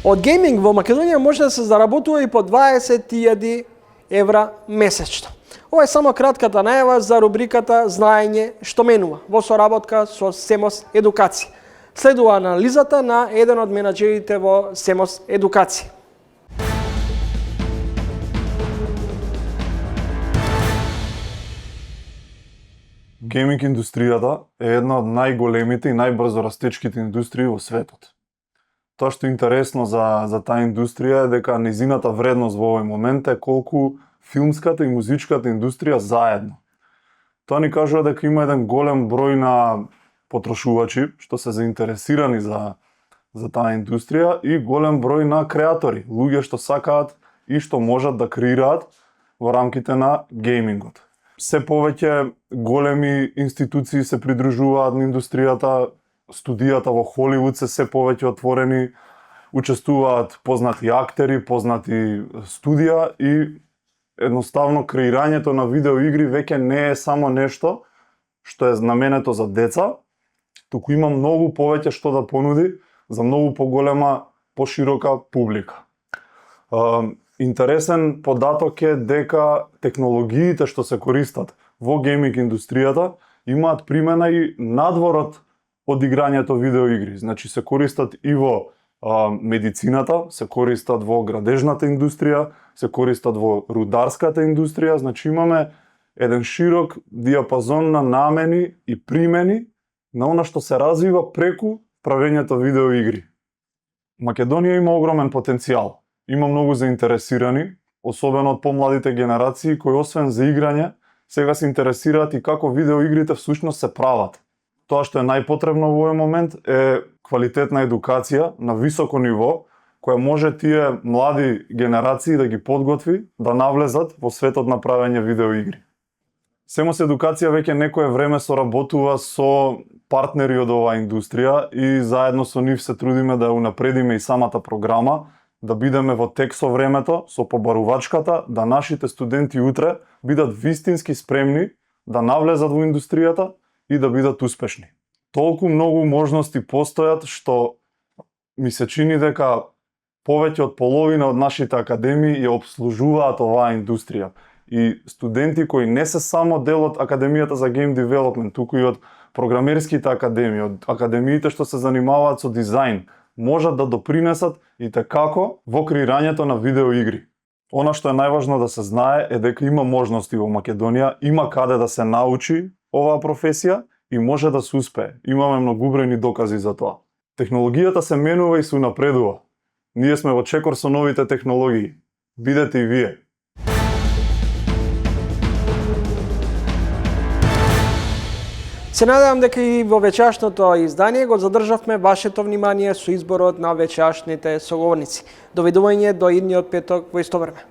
Од гейминг во Македонија може да се заработува и по 20.000 евра месечно. Ова е само кратката најава за рубриката Знаење што менува во соработка со Семос Едукација. Следува анализата на еден од менаџерите во Семос Едукација. Гейминг индустријата е една од најголемите и најбрзо растечките индустрии во светот. Тоа што е интересно за таа индустрија е дека низината вредност во овој момент е колку филмската и музичката индустрија заедно. Тоа ни кажува дека има еден голем број на потрошувачи што се заинтересирани за таа индустрија и голем број на креатори, луѓе што сакаат и што можат да креираат во рамките на геймингот. Се повеќе големи институции се придружуваат на индустријата, студијата во Холивуд се повеќе отворени, учествуваат познати актери, познати студија и едноставно креирањето на видеоигри веќе не е само нешто што е наменето за деца, туку има многу повеќе што да понуди за многу поголема, поширока публика. Интересен податок е дека технологиите што се користат во гейминг индустријата имаат примена и надворот од играњето видеоигри. Значи се користат и во медицината, се користат во градежната индустрија, се користат во рударската индустрија, значи имаме еден широк диапазон на намени и примени на она што се развива преку правењето видеоигри. Македонија има огромен потенцијал. Има многу заинтересирани, особено од помладите генерации кои освен за играње, сега се интересираат и како видеоигрите всушност се прават. Тоа што е најпотребно во овој момент е квалитетна едукација на високо ниво, која може тие млади генерации да ги подготви да навлезат во светот на правење видеоигри. Семос Едукација веќе некое време соработува со партнери од оваа индустрија и заедно со нив се трудиме да унапредиме и самата програма, да бидеме во тек со времето, со побарувачката, да нашите студенти утре бидат вистински спремни да навлезат во индустријата и да бидат успешни. Толку многу можности постојат што ми се чини дека повеќе од половина од нашите академии ја обслужуваат оваа индустрија. И студенти кои не се само дел од Академијата за Game Development, туку и од програмерските академии, од академиите што се занимаваат со дизајн, можат да допринесат и како во креирањето на видеоигри. Она што е најважно да се знае е дека има можности во Македонија, има каде да се научи оваа професија и може да се успее. Имаме многубројни докази за тоа. Технологијата се менува и се унапредува. Ние сме во чекор со новите технологии. Бидете и вие. Се надевам дека и во вечерашното издание го задржавме вашето внимание со изборот на вечерашните соговорници. Довидување до идниот петок во исто време.